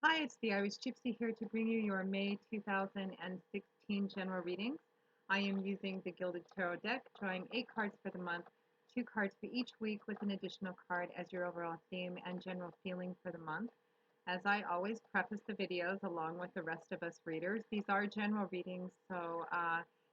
Hi, it's the Irish Gypsy here to bring you your May 2016 general readings. I am using the Gilded Tarot deck, drawing 8 cards for the month, 2 cards for each week with an additional card as your overall theme and general feeling for the month. As I always preface the videos along with the rest of us readers, these are general readings, so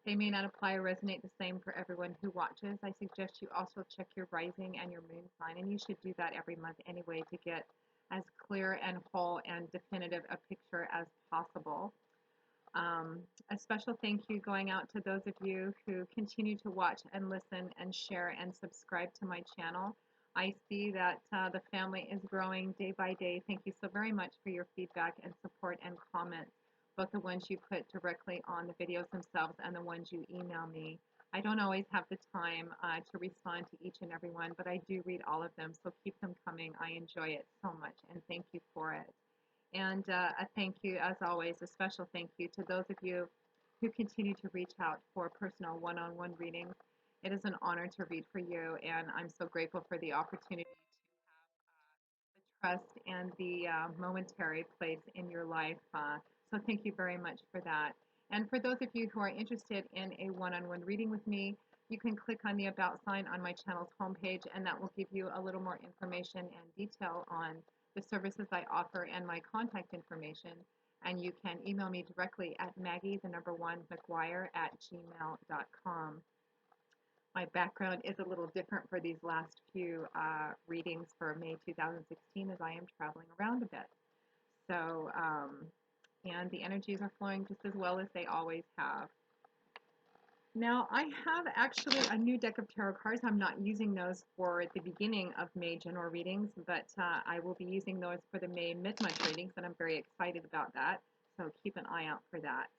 they may not apply or resonate the same for everyone who watches. I suggest you also check your rising and your moon sign, and you should do that every month anyway to get as clear and whole and definitive a picture as possible. A special thank you going out to those of you who continue to watch and listen and share and subscribe to my channel. I see that the family is growing day by day. Thank you so very much for your feedback and support and comments, both the ones you put directly on the videos themselves and the ones you email me. I don't always have the time to respond to each and every one, but I do read all of them, so keep them coming. I enjoy it so much, and thank you for it. And a thank you, as always, a special thank you to those of you who continue to reach out for personal one-on-one readings. It is an honor to read for you, and I'm so grateful for the opportunity to have the trust and the momentary place in your life. So thank you very much for that. And for those of you who are interested in a one-on-one reading with me, you can click on the About sign on my channel's homepage, and that will give you a little more information and detail on the services I offer and my contact information. And you can email me directly at Maggie, the number one, McGuire at gmail.com. My background is a little different for these last few readings for May 2016 as I am traveling around a bit. So, and the energies are flowing just as well as they always have. Now, I have actually a new deck of tarot cards. I'm not using those for the beginning of May general readings, but I will be using those for the May mid-month readings, and I'm very excited about that. So keep an eye out for that.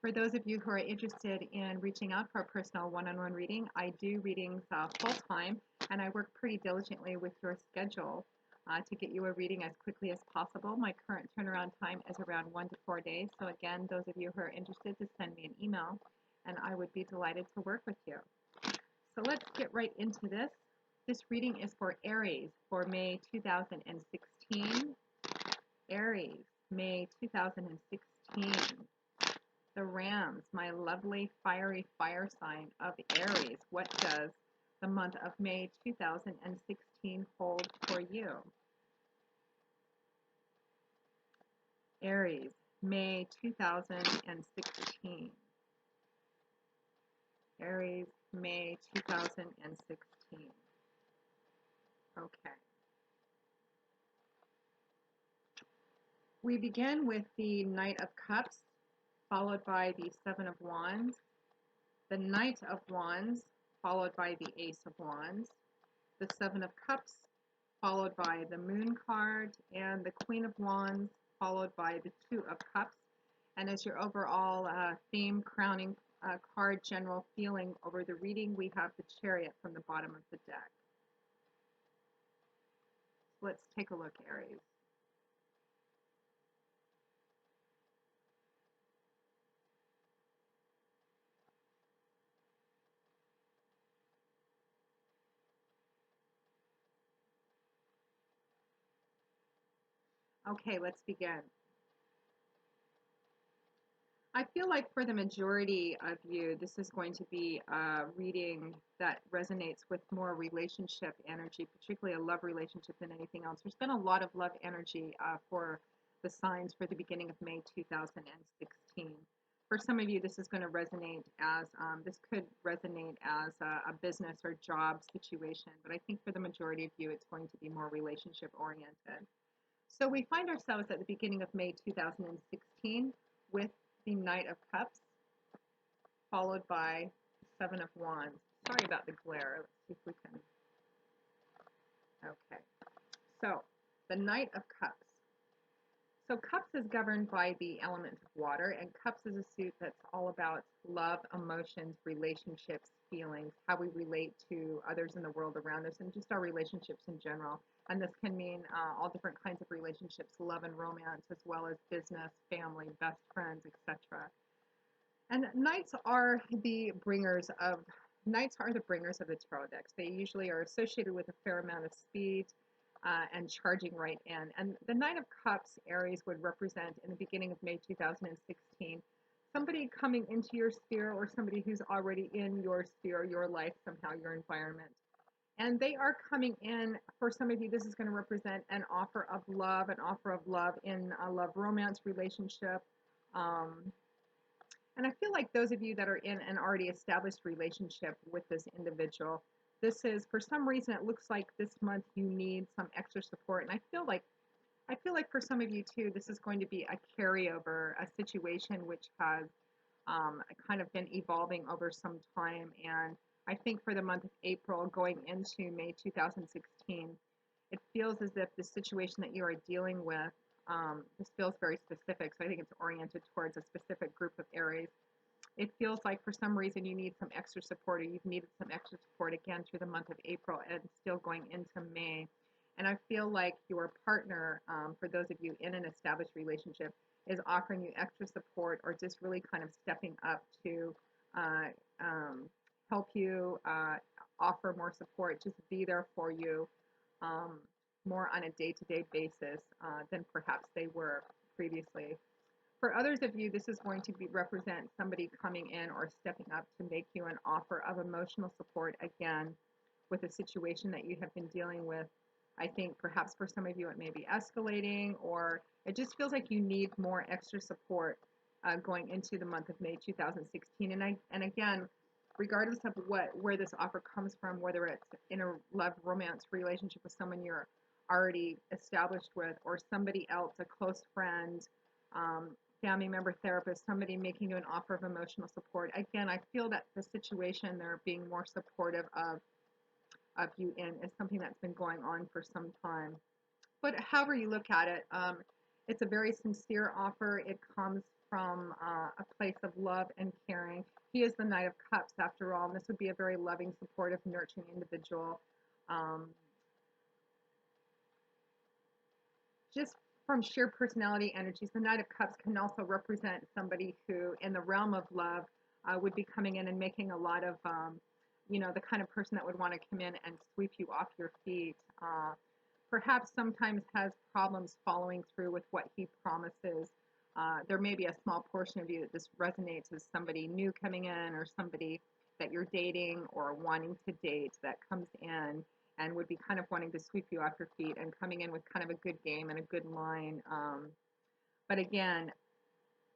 For those of you who are interested in reaching out for a personal one-on-one reading, I do readings full-time, and I work pretty diligently with your schedule to get you a reading as quickly as possible. My current turnaround time is around 1 to 4 days. So again, those of you who are interested, to send me an email, and I would be delighted to work with you. So let's get right into this. This reading is for Aries for May 2016. Aries, May 2016. The Rams, my lovely fiery fire sign of Aries. What does the month of May 2016 hold for you? Aries, May 2016. Aries, May 2016. Okay. We begin with the Knight of Cups, followed by the Seven of Wands, the Knight of Wands, followed by the Ace of Wands, the Seven of Cups, followed by the Moon card, and the Queen of Wands, followed by the Two of Cups. And as your overall theme, crowning card, general feeling over the reading, we have the Chariot from the bottom of the deck. Let's take a look, Aries. Okay, let's begin. I feel like for the majority of you, this is going to be a reading that resonates with more relationship energy, particularly a love relationship than anything else. There's been a lot of love energy for the signs for the beginning of May 2016. For some of you, this is going to resonate as, this could resonate as a business or job situation, but I think for the majority of you, it's going to be more relationship oriented. So we find ourselves at the beginning of May 2016 with the Knight of Cups, followed by the Seven of Wands. Sorry about the glare. Let's see if we can. Okay. So the Knight of Cups. So Cups is governed by the element of water, and Cups is a suit that's all about love, emotions, relationships, feelings, how we relate to others in the world around us, and just our relationships in general. And this can mean all different kinds of relationships, love and romance, as well as business, family, best friends, etc. And knights are the bringers of Knights are the bringers of the tarot decks. They usually are associated with a fair amount of speed and charging right in. And the Knight of Cups, Aries, would represent in the beginning of May 2016 somebody coming into your sphere or somebody who's already in your sphere, your life, somehow your environment. And they are coming in, for some of you, this is going to represent an offer of love in a love romance relationship. Um, and I feel like those of you that are in an already established relationship with this individual, this is, for some reason, it looks like this month you need some extra support. And I feel like for some of you too, this is going to be a carryover, a situation which has kind of been evolving over some time. And I think for the month of April going into May 2016, it feels as if the situation that you are dealing with, this feels very specific. So I think it's oriented towards a specific group of Aries. It feels like for some reason you need some extra support, or you've needed some extra support again through the month of April and still going into May. And I feel like your partner, for those of you in an established relationship, is offering you extra support or just really kind of stepping up to uh, um, help you, offer more support, just be there for you um, more on a day-to-day basis than perhaps they were previously. For others of you, this is going to represent somebody coming in or stepping up to make you an offer of emotional support again with a situation that you have been dealing with. I think perhaps for some of you it may be escalating, or it just feels like you need more extra support going into the month of May 2016. And again, regardless of where this offer comes from, whether it's in a love romance relationship with someone you're already established with, or somebody else, a close friend, um, family member, therapist, somebody making you an offer of emotional support. Again, I feel that the situation they're being more supportive of you in is something that's been going on for some time. But however you look at it, it's a very sincere offer. It comes from a place of love and caring. He is the Knight of Cups, after all, and this would be a very loving, supportive, nurturing individual. Um, just from sheer personality energies, the Knight of Cups can also represent somebody who, in the realm of love, would be coming in and making a lot of, the kind of person that would want to come in and sweep you off your feet. Perhaps sometimes has problems following through with what he promises. There may be a small portion of you that this resonates as somebody new coming in, or somebody that you're dating or wanting to date that comes in and would be kind of wanting to sweep you off your feet and coming in with kind of a good game and a good line. But again,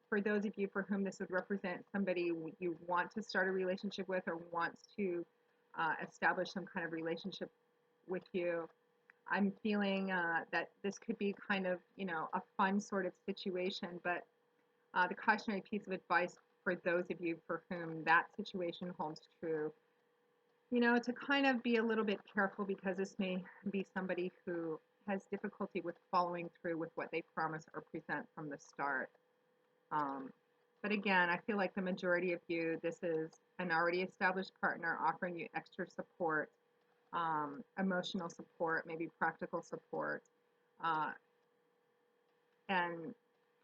for those of you for whom this would represent somebody you want to start a relationship with or wants to establish some kind of relationship with you, I'm feeling that this could be kind of, a fun sort of situation. But the cautionary piece of advice for those of you for whom that situation holds true, to kind of be a little bit careful, because this may be somebody who has difficulty with following through with what they promise or present from the start. Um, but again, I feel like the majority of you, this is an already established partner offering you extra support, emotional support, maybe practical support, uh, and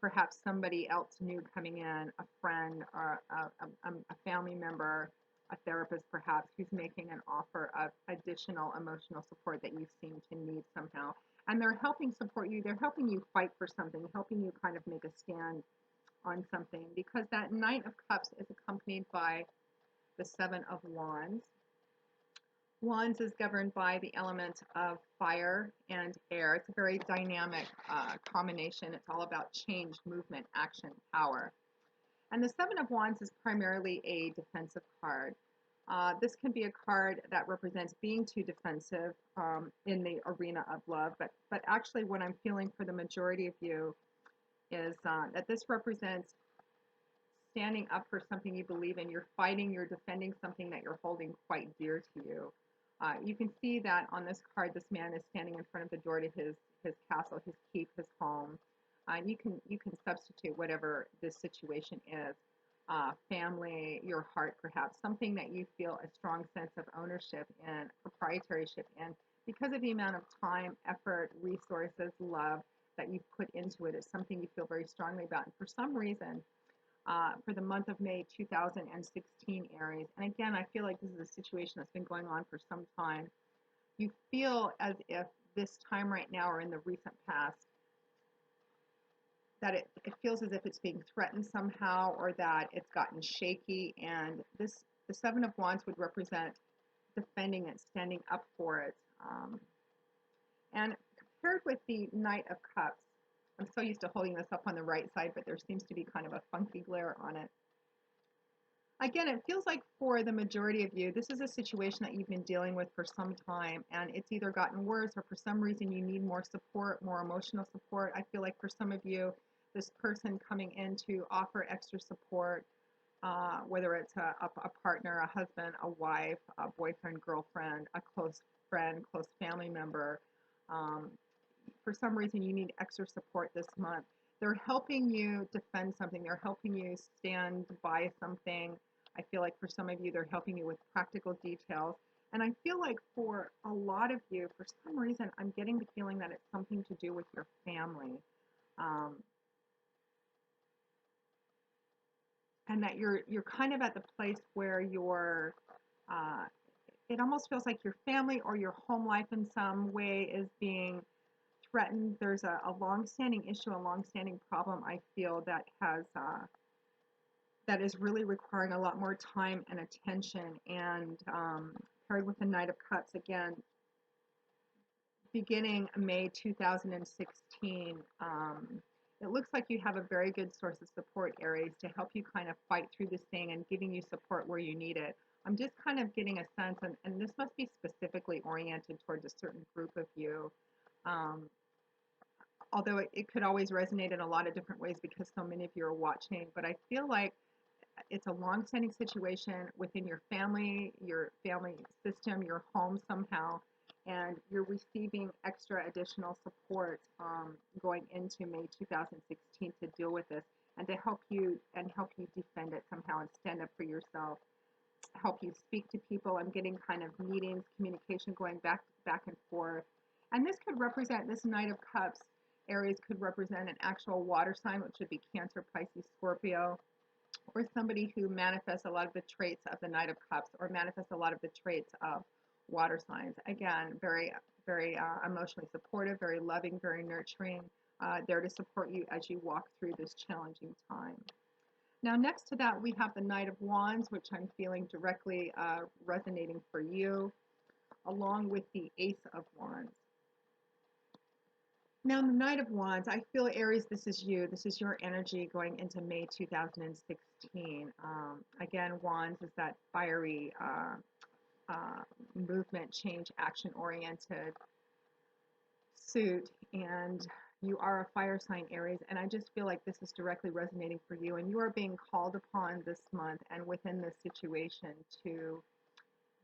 perhaps somebody else new coming in, a friend or a family member, a therapist perhaps, who's making an offer of additional emotional support that you seem to need somehow. And they're helping support you. They're helping you fight for something, helping you kind of make a stand on something, because that Knight of Cups is accompanied by the Seven of Wands. Wands is governed by the element of fire and air. It's a very dynamic combination. It's all about change, movement, action, power. And the Seven of Wands is primarily a defensive card. This can be a card that represents being too defensive in the arena of love, but actually what I'm feeling for the majority of you is that this represents standing up for something you believe in. You're fighting, you're defending something that you're holding quite dear to you. You can see that on this card, this man is standing in front of the door to his castle, his keep, his home. You can substitute whatever this situation is. Family, your heart, perhaps something that you feel a strong sense of ownership and proprietoryship in, because of the amount of time, effort, resources, love that you've put into it. It's something you feel very strongly about, and for some reason, for the month of May 2016, Aries. And again, I feel like this is a situation that's been going on for some time. You feel as if this time right now or in the recent past, that it feels as if it's being threatened somehow or that it's gotten shaky. And the Seven of Wands would represent defending it, standing up for it. And compared with the Knight of Cups, I'm so used to holding this up on the right side, but there seems to be kind of a funky glare on it. Again, it feels like for the majority of you, this is a situation that you've been dealing with for some time, and it's either gotten worse or for some reason you need more support, more emotional support. I feel like for some of you, this person coming in to offer extra support, whether it's a partner, a husband, a wife, a boyfriend, girlfriend, a close friend, close family member. Um, for some reason, you need extra support this month. They're helping you defend something. They're helping you stand by something. I feel like for some of you, they're helping you with practical details. And I feel like for a lot of you, for some reason, I'm getting the feeling that it's something to do with your family. Um, and that you're kind of at the place where uh, it almost feels like your family or your home life in some way is being threatened. There's a long-standing issue, a long-standing problem I feel that is really requiring a lot more time and attention. And paired with the Knight of Cups again, beginning May 2016, it looks like you have a very good source of support, Aries, to help you kind of fight through this thing and giving you support where you need it. I'm just kind of getting a sense, and this must be specifically oriented towards a certain group of you. Um, Although it could always resonate in a lot of different ways because so many of you are watching, but I feel like it's a long-standing situation within your family system, your home somehow, and you're receiving extra additional support going into May 2016 to deal with this and to help you defend it somehow and stand up for yourself, help you speak to people. I'm getting kind of meetings, communication going back and forth. And this could represent, this Knight of Cups, Aries, could represent an actual water sign, which would be Cancer, Pisces, Scorpio, or somebody who manifests a lot of the traits of the Knight of Cups or manifests a lot of the traits of water signs. Again, very emotionally supportive, very loving, very nurturing, there to support you as you walk through this challenging time. Now, next to that, we have the Knight of Wands, which I'm feeling directly resonating for you, along with the Ace of Wands. Now, the Knight of Wands, I feel, Aries, this is you. This is your energy going into May 2016. Again, Wands is that fiery movement, change, action-oriented suit, and you are a fire sign, Aries, and I just feel like this is directly resonating for you, and you are being called upon this month and within this situation to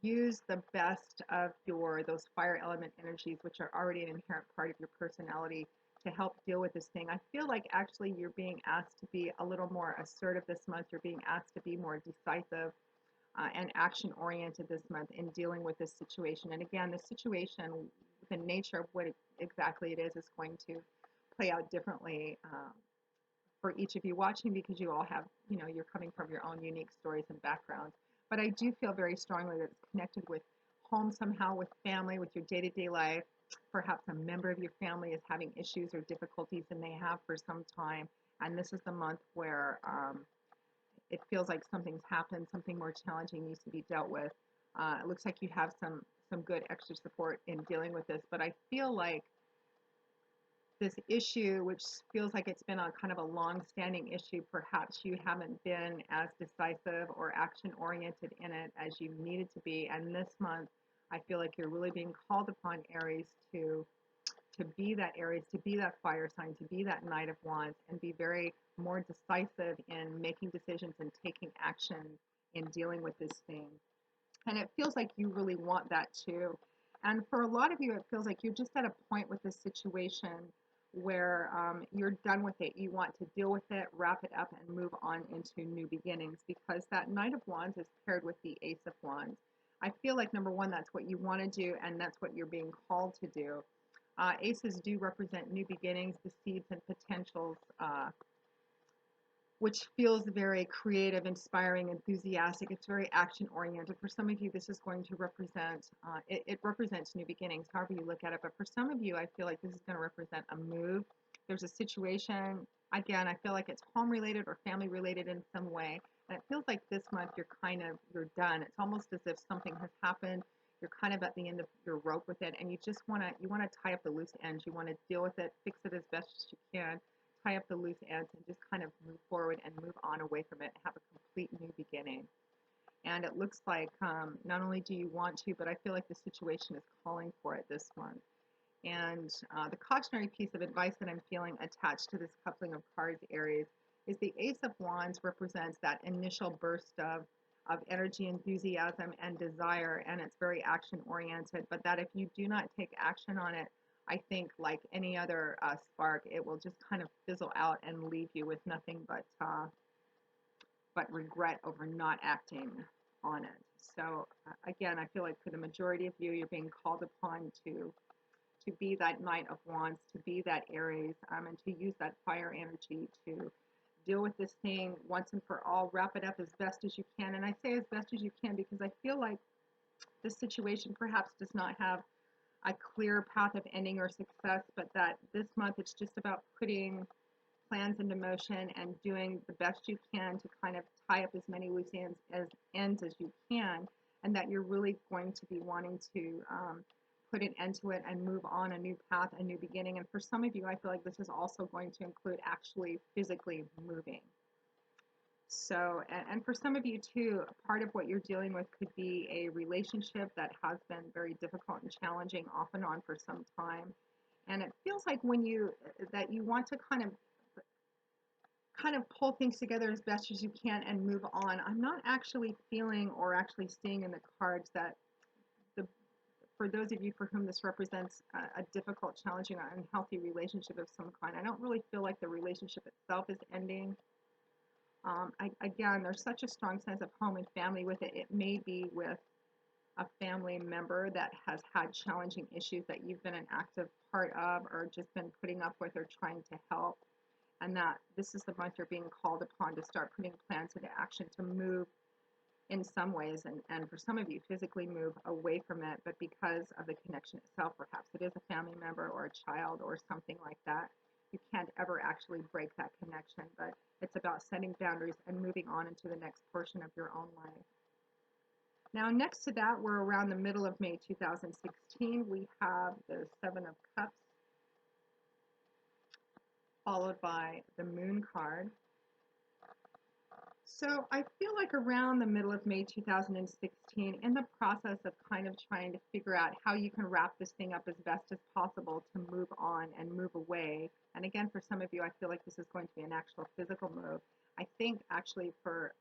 use the best of those fire element energies, which are already an inherent part of your personality, to help deal with this thing. I feel like actually you're being asked to be a little more assertive this month. You're being asked to be more decisive and action oriented this month in dealing with this situation. And again, the situation, the nature of what exactly it is going to play out differently for each of you watching, because you all have, you're coming from your own unique stories and backgrounds. But I do feel very strongly that it's connected with home somehow, with family, with your day-to-day life. Perhaps a member of your family is having issues or difficulties, and they have for some time. And this is the month where it feels like something's happened, something more challenging needs to be dealt with. It looks like you have some good extra support in dealing with this, but I feel like this issue, which feels like it's been a kind of a long-standing issue, perhaps you haven't been as decisive or action-oriented in it as you needed to be. And this month, I feel like you're really being called upon, Aries, to be that Aries, to be that fire sign, to be that Knight of Wands, and be very more decisive in making decisions and taking action in dealing with this thing. And it feels like you really want that too. And for a lot of you, it feels like you're just at a point with this situation where you're done with it. You want to deal with it, wrap it up, and move on into new beginnings, because that Knight of Wands is paired with the Ace of Wands. I feel like, number one, that's what you want to do, and that's what you're being called to do. Aces do represent new beginnings, the seeds and potentials which feels very creative, inspiring, enthusiastic. It's very action oriented. For some of you, this is going to represent, it represents new beginnings, however you look at it. But for some of you, I feel like this is going to represent a move. There's a situation, again, I feel like it's home related or family related in some way. And it feels like this month you're done. It's almost as if something has happened. You're kind of at the end of your rope with it, and you want to tie up the loose ends. You want to deal with it, fix it as best as you can, tie up the loose ends, and just kind of move forward and move on away from it and have a complete new beginning. And it looks like not only do you want to, but I feel like the situation is calling for it this month. And the cautionary piece of advice that I'm feeling attached to this coupling of cards, Aries, is the Ace of Wands represents that initial burst of energy, enthusiasm, and desire, and it's very action oriented. But that if you do not take action on it, I think like any other spark, it will just kind of fizzle out and leave you with nothing but regret over not acting on it. So again, I feel like for the majority of you, you're being called upon to be that Knight of Wands, to be that Aries, and to use that fire energy to deal with this thing once and for all, wrap it up as best as you can. And I say as best as you can because I feel like this situation perhaps does not have a clear path of ending or success, but that this month it's just about putting plans into motion and doing the best you can to kind of tie up as many loose ends as you can, and that you're really going to be wanting to put an end to it and move on a new path, a new beginning. And for some of you, I feel like this is also going to include actually physically moving. So, and for some of you too, part of what you're dealing with could be a relationship that has been very difficult and challenging off and on for some time. And it feels like that you want to kind of pull things together as best as you can and move on. I'm not actually feeling or actually seeing in the cards that the for those of you for whom this represents a difficult, challenging, or unhealthy relationship of some kind, I don't really feel like the relationship itself is ending. Again, there's such a strong sense of home and family with it. It may be with a family member that has had challenging issues that you've been an active part of or just been putting up with or trying to help. And that this is the month you're being called upon to start putting plans into action to move in some ways, and for some of you, physically move away from it, but because of the connection itself, perhaps it is a family member or a child or something like that, you can't ever actually break that connection, but it's about setting boundaries and moving on into the next portion of your own life. Now, next to that, we're around the middle of May 2016. We have the Seven of Cups, followed by the Moon card. So I feel like around the middle of May 2016, in the process of kind of trying to figure out how you can wrap this thing up as best as possible to move on and move away. And again, for some of you, I feel like this is going to be an actual physical move. I think actually for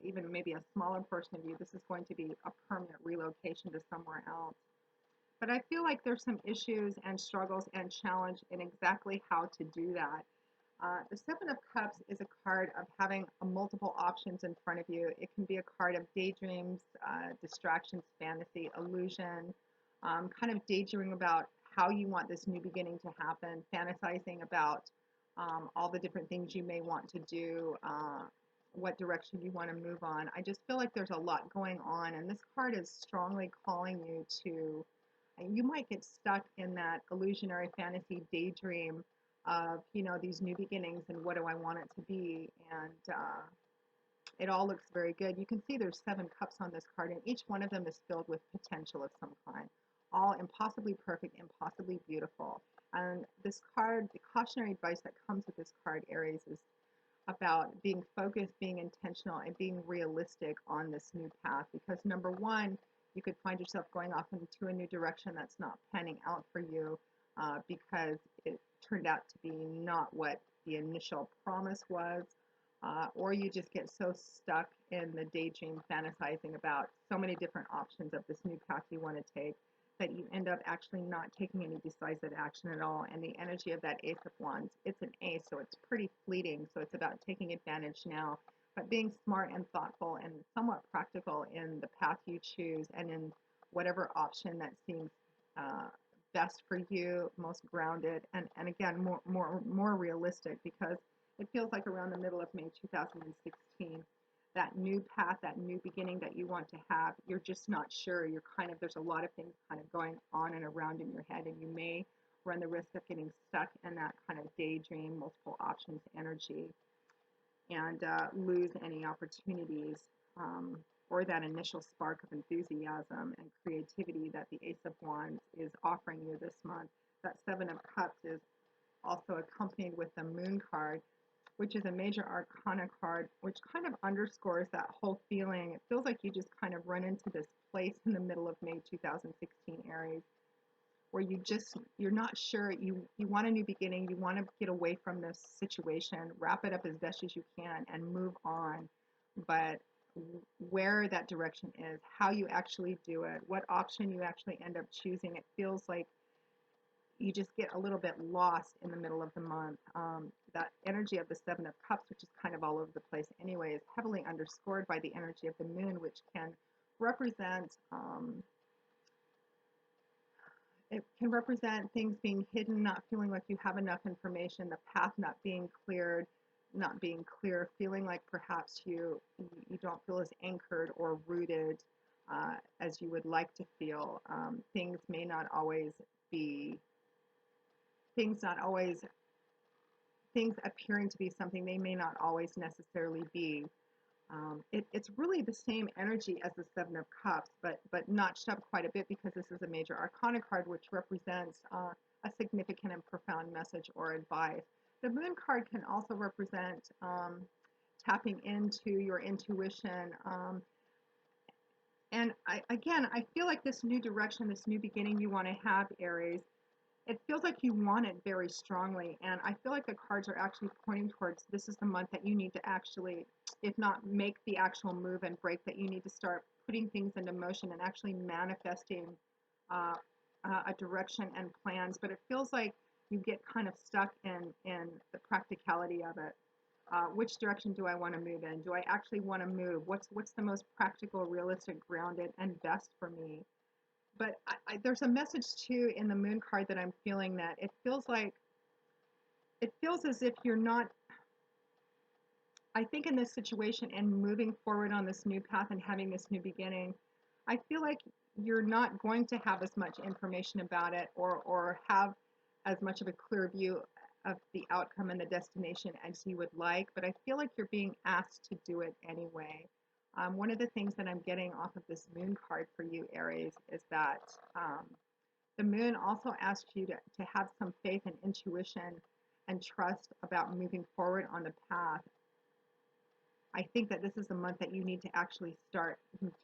even maybe a smaller portion of you, this is going to be a permanent relocation to somewhere else. But I feel like there's some issues and struggles and challenge in exactly how to do that. The Seven of Cups is a card of having multiple options in front of you. It can be a card of daydreams, distractions, fantasy, illusion, kind of daydreaming about how you want this new beginning to happen, fantasizing about all the different things you may want to do, what direction you want to move on. I just feel like there's a lot going on, and this card is strongly calling you to, you might get stuck in that illusionary fantasy daydream of these new beginnings and what do I want it to be, and it all looks very good. You can see there's 7 cups on this card, and each one of them is filled with potential of some kind, all impossibly perfect, impossibly beautiful. And this card, the cautionary advice that comes with this card, Aries, is about being focused, being intentional, and being realistic on this new path, because number one, you could find yourself going off into a new direction that's not panning out for you, because it turned out to be not what the initial promise was, or you just get so stuck in the daydream fantasizing about so many different options of this new path you want to take that you end up actually not taking any decisive action at all. And the energy of that Ace of Wands, it's an ace, so it's pretty fleeting, so it's about taking advantage now, but being smart and thoughtful and somewhat practical in the path you choose and in whatever option that seems best for you, most grounded, and again, more realistic, because It feels like around the middle of May 2016, that new path, that new beginning that you want to have, you're just not sure. You're kind of, there's a lot of things kind of going on and around in your head, and you may run the risk of getting stuck in that kind of daydream, multiple options energy, and lose any opportunities, or that initial spark of enthusiasm and creativity that the Ace of Wands is offering you this month. That Seven of Cups is also accompanied with the Moon card, which is a major arcana card, which kind of underscores that whole feeling. It feels like you just kind of run into this place in the middle of May 2016, Aries, where you're not sure. You want a new beginning. You want to get away from this situation, wrap it up as best as you can, and move on. But where that direction is, how you actually do it, what option you actually end up choosing, it feels like you just get a little bit lost in the middle of the month. That energy of the Seven of Cups, which is kind of all over the place anyway, is heavily underscored by the energy of the Moon, which can represent it can represent things being hidden, not feeling like you have enough information, the path not being cleared, not being clear, feeling like perhaps you don't feel as anchored or rooted as you would like to feel. Things may not always be things not always things appearing to be something they may not always necessarily be. It's really the same energy as the Seven of Cups, but notched up quite a bit because this is a major arcana card, which represents a significant and profound message or advice. The Moon card can also represent tapping into your intuition. I feel like this new direction, this new beginning you want to have, Aries, it feels like you want it very strongly, and I feel like the cards are actually pointing towards this is the month that you need to actually, if not make the actual move and break, that you need to start putting things into motion and actually manifesting uh, a direction and plans. But it feels like you get kind of stuck in the practicality of it. Which direction do I want to move in? Do I actually want to move? What's the most practical, realistic, grounded, and best for me? But there's a message too in the Moon card that I'm feeling, that it feels as if you're not, I think in this situation and moving forward on this new path and having this new beginning, I feel like you're not going to have as much information about it, or have as much of a clear view of the outcome and the destination as you would like, but I feel like you're being asked to do it anyway. One of the things that I'm getting off of this Moon card for you, Aries, is that um, the Moon also asks you to have some faith and intuition and trust about moving forward on the path. I think that this is the month that you need to actually start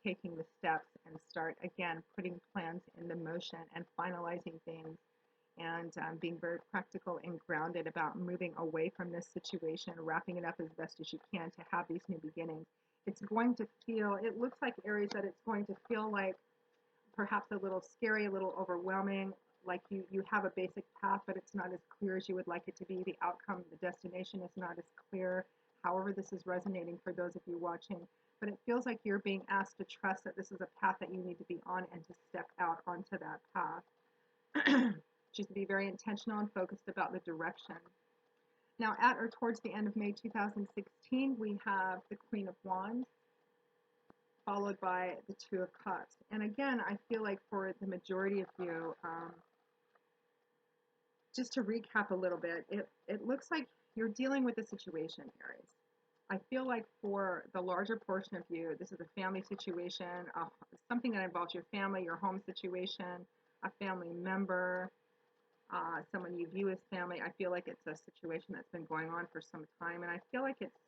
taking the steps and start again putting plans into motion and finalizing things, and being very practical and grounded about moving away from this situation, wrapping it up as best as you can to have these new beginnings. It's going to feel, it looks like, Aries, that it's going to feel like perhaps a little scary, a little overwhelming, like you have a basic path, but it's not as clear as you would like it to be. The outcome, the destination is not as clear. However, this is resonating for those of you watching, but it feels like you're being asked to trust that this is a path that you need to be on and to step out onto that path. Just to be very intentional and focused about the direction. Now, at or towards the end of May 2016, we have the Queen of Wands, followed by the Two of Cups. And again, I feel like for the majority of you, just to recap a little bit, it looks like you're dealing with a situation, Aries. I feel like for the larger portion of you, this is a family situation, something that involves your family, your home situation, a family member, someone you view as family. I feel like it's a situation that's been going on for some time, and I feel like it's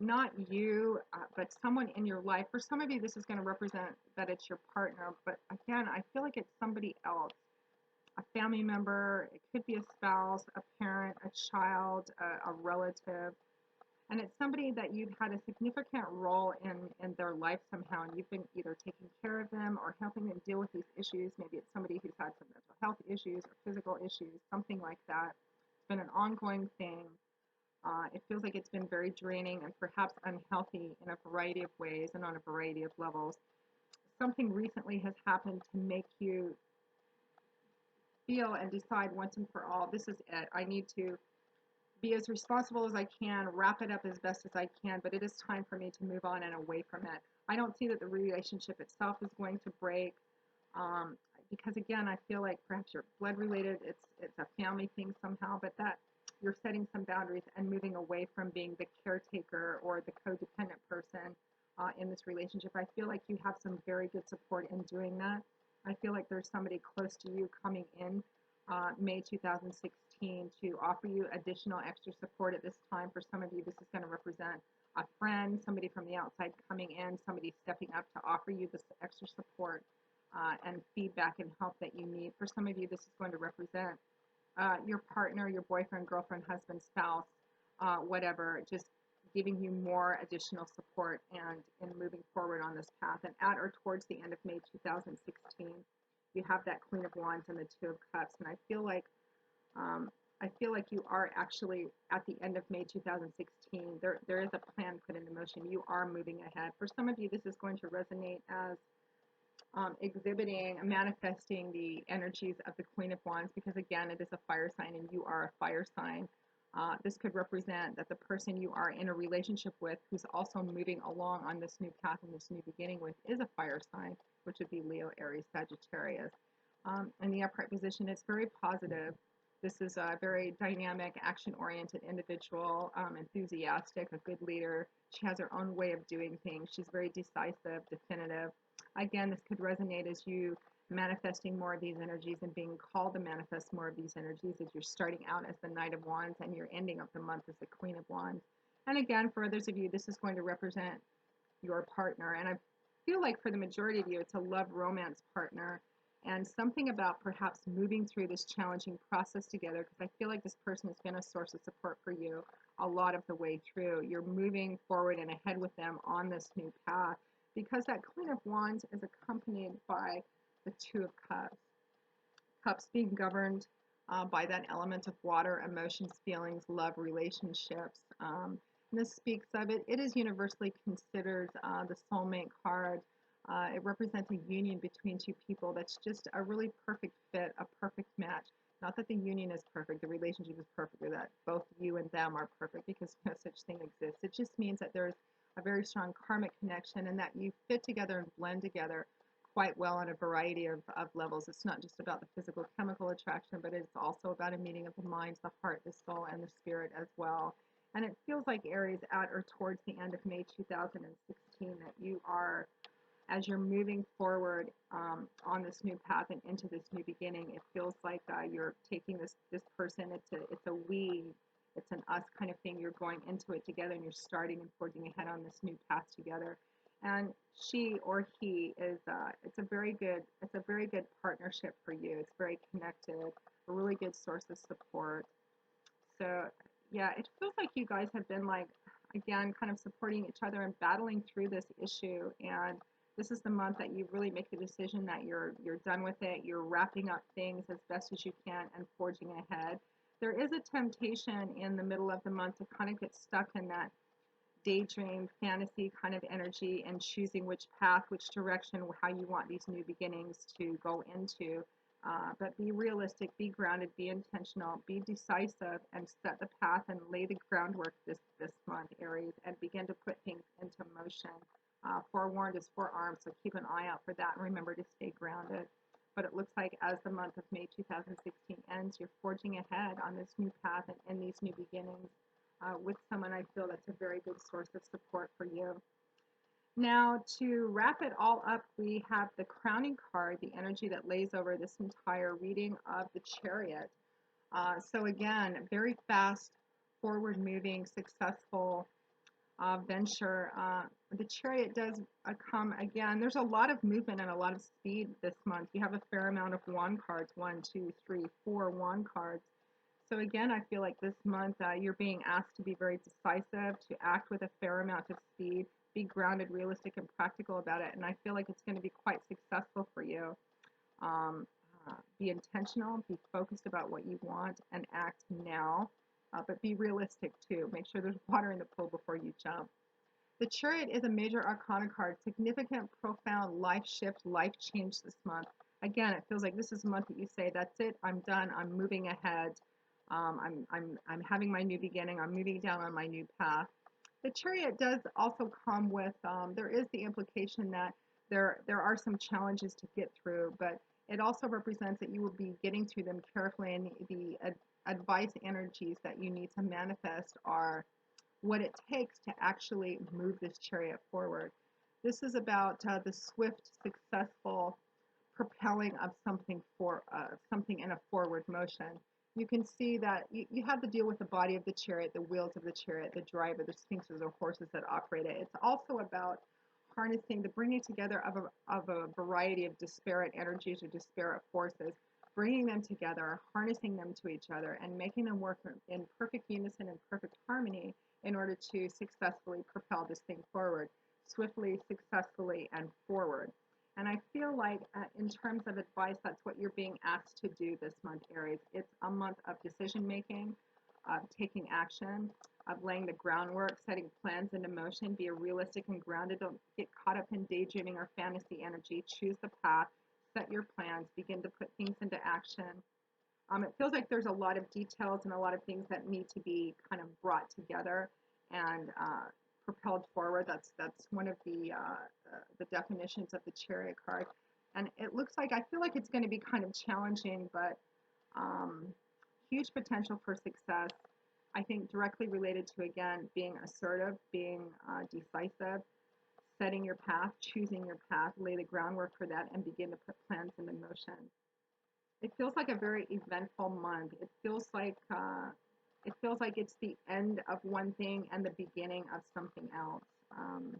not you, but someone in your life. For some of you, this is going to represent that it's your partner, but again, I feel like it's somebody else, a family member. It could be a spouse, a parent, a child, a relative, and it's somebody that you've had a significant role in their life somehow, and you've been either taking care of them or helping them deal with these issues. Maybe it's somebody who's had some mental health issues or physical issues, something like that. It's been an ongoing thing. It feels like it's been very draining and perhaps unhealthy in a variety of ways and on a variety of levels. Something recently has happened to make you feel and decide once and for all, this is it. I need to be as responsible as I can, wrap it up as best as I can, but it is time for me to move on and away from it. I don't see that the relationship itself is going to break, um, because again, I feel like perhaps you're blood related. It's a family thing somehow, but that you're setting some boundaries and moving away from being the caretaker or the codependent person in this relationship. I feel like you have some very good support in doing that. I feel like there's somebody close to you coming in May 2016 to offer you additional extra support at this time. For some of you, this is going to represent a friend, somebody from the outside coming in, somebody stepping up to offer you this extra support and feedback and help that you need. For some of you, this is going to represent your partner, your boyfriend, girlfriend, husband, spouse, whatever, just giving you more additional support and in moving forward on this path. And at or towards the end of May 2016, you have that Queen of Wands and the Two of Cups. And um, I feel like you are actually at the end of May 2016. There is a plan put into motion. You are moving ahead. For some of you, this is going to resonate as exhibiting, manifesting the energies of the Queen of Wands, because again, it is a fire sign and you are a fire sign. This could represent that the person you are in a relationship with, who's also moving along on this new path and this new beginning with, is a fire sign, which would be Leo, Aries, Sagittarius. In the upright position, it's very positive. This is a very dynamic, action-oriented individual, enthusiastic, a good leader. She has her own way of doing things. She's very decisive, definitive. Again, this could resonate as you manifesting more of these energies and being called to manifest more of these energies as you're starting out as the Knight of Wands and you're ending of the month as the Queen of Wands. And again, for others of you, this is going to represent your partner. And I feel like for the majority of you, it's a love romance partner and something about perhaps moving through this challenging process together, because I feel like this person has been a source of support for you a lot of the way through. You're moving forward and ahead with them on this new path because that Queen of Wands is accompanied by the Two of Cups. Cups being governed by that element of water, emotions, feelings, love, relationships. And this speaks of it. It is universally considered the soulmate card. It represents a union between two people that's just a really perfect fit, a perfect match. Not that the union is perfect, the relationship is perfect, or that both you and them are perfect, because no such thing exists. It just means that there's a very strong karmic connection and that you fit together and blend together quite well on a variety of levels. It's not just about the physical chemical attraction, but it's also about a meeting of the mind, the heart, the soul, and the spirit as well. And it feels like Aries at or towards the end of May 2016 that you are, as you're moving forward on this new path and into this new beginning, it feels like you're taking this person. It's a we, it's an us kind of thing. You're going into it together and you're starting and forging ahead on this new path together. And she or he is it's a very good partnership for you. It's very connected, a really good source of support. So yeah, it feels like you guys have been like, again, kind of supporting each other and battling through this issue. And this is the month that you really make the decision that you're done with it. You're wrapping up things as best as you can and forging ahead. There is a temptation in the middle of the month to kind of get stuck in that daydream, fantasy kind of energy and choosing which path, which direction, how you want these new beginnings to go into. But be realistic, be grounded, be intentional, be decisive, and set the path and lay the groundwork this month, Aries, and begin to put things into motion. Forewarned is forearmed, so keep an eye out for that. And remember to stay grounded. But it looks like as the month of May 2016 ends, you're forging ahead on this new path and in these new beginnings with someone. I feel that's a very good source of support for you. Now, to wrap it all up, we have the crowning card, the energy that lays over this entire reading of the Chariot. So again, very fast, forward-moving, successful venture. The Chariot does come again. There's a lot of movement and a lot of speed this month. You have a fair amount of wand cards, 1, 2, 3, 4 wand cards. So again, I feel like this month you're being asked to be very decisive, to act with a fair amount of speed, be grounded, realistic, and practical about it. And I feel like it's going to be quite successful for you. Be intentional, be focused about what you want, and act now. But be realistic too. Make sure there's water in the pool before you jump. The Chariot is a major arcana card, significant, profound life shift, life change this month. Again, it feels like this is a month that you say, that's it, I'm done, I'm moving ahead. I'm having my new beginning. I'm moving down on my new path. The Chariot does also come with, there is the implication that there are some challenges to get through, but it also represents that you will be getting through them carefully, and the advice energies that you need to manifest are what it takes to actually move this chariot forward. This is about the swift, successful propelling of something for something in a forward motion. You can see that you have to deal with the body of the chariot, the wheels of the chariot, the driver, the sphinxes or horses that operate it. It's also about harnessing the bringing together of a variety of disparate energies or disparate forces, bringing them together, harnessing them to each other, and making them work in perfect unison and perfect harmony in order to successfully propel this thing forward, swiftly, successfully, and forward. And I feel like, in terms of advice, that's what you're being asked to do this month, Aries. It's a month of decision making, of taking action, of laying the groundwork, setting plans into motion. Be a realistic and grounded. Don't get caught up in daydreaming or fantasy energy. Choose the path, set your plans, begin to put things into action. It feels like there's a lot of details and a lot of things that need to be kind of brought together and propelled forward. That's one of the definitions of the Chariot card, and it looks like I feel like it's going to be kind of challenging, but um, huge potential for success. I think directly related to again being assertive, being decisive, setting your path, choosing your path, lay the groundwork for that, and begin to put plans into motion. It feels like a very eventful month. It feels like it's the end of one thing and the beginning of something else. Um,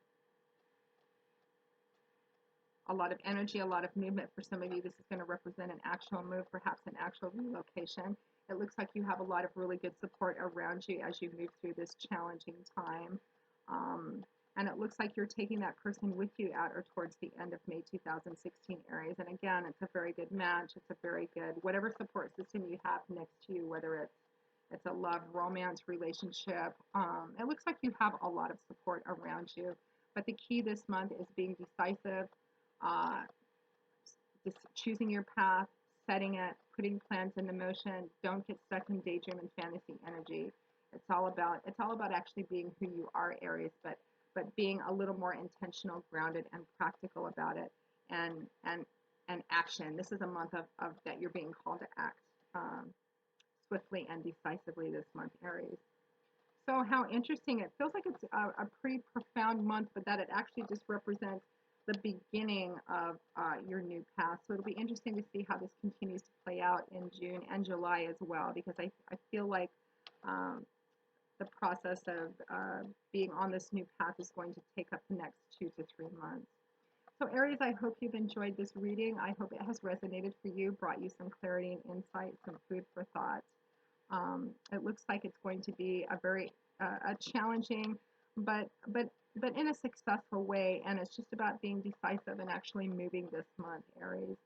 a lot of energy, a lot of movement for some of you. This is going to represent an actual move, perhaps an actual relocation. It looks like you have a lot of really good support around you as you move through this challenging time. Um, and it looks like you're taking that person with you at or towards the end of May 2016, Aries. And again, it's a very good match. It's a very good, whatever support system you have next to you, whether it's a love, romance, relationship. It looks like you have a lot of support around you. But the key this month is being decisive, uh, just choosing your path, setting it, putting plans into motion. Don't get stuck in daydream and fantasy energy. It's all about actually being who you are, Aries, but being a little more intentional, grounded, and practical about it, and action. This is a month of that you're being called to act swiftly and decisively this month, Aries. So how interesting. It feels like it's a pretty profound month, but that it actually just represents the beginning of your new path. So it'll be interesting to see how this continues to play out in June and July as well, because I feel like um, the process of being on this new path is going to take up the next 2 to 3 months. So Aries, I hope you've enjoyed this reading. I hope it has resonated for you, brought you some clarity and insight, some food for thought. It looks like it's going to be a very a challenging, but in a successful way, and it's just about being decisive and actually moving this month, Aries.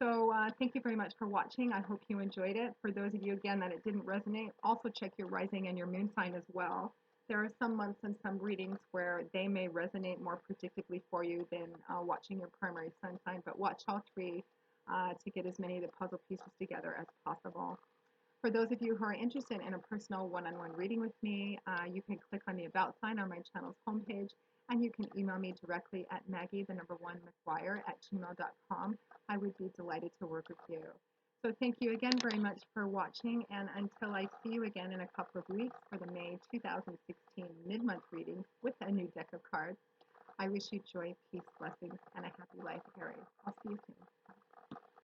So thank you very much for watching. I hope you enjoyed it. For those of you, again, that it didn't resonate, also check your rising and your moon sign as well. There are some months and some readings where they may resonate more predictably for you than watching your primary sun sign, but watch all three to get as many of the puzzle pieces together as possible. For those of you who are interested in a personal one-on-one reading with me, you can click on the About sign on my channel's homepage, and you can email me directly at Maggie1McGuire@gmail.com. I would be delighted to work with you. So thank you again very much for watching, and until I see you again in a couple of weeks for the May 2016 mid-month reading with a new deck of cards, I wish you joy, peace, blessings, and a happy life, Aries. I'll see you soon.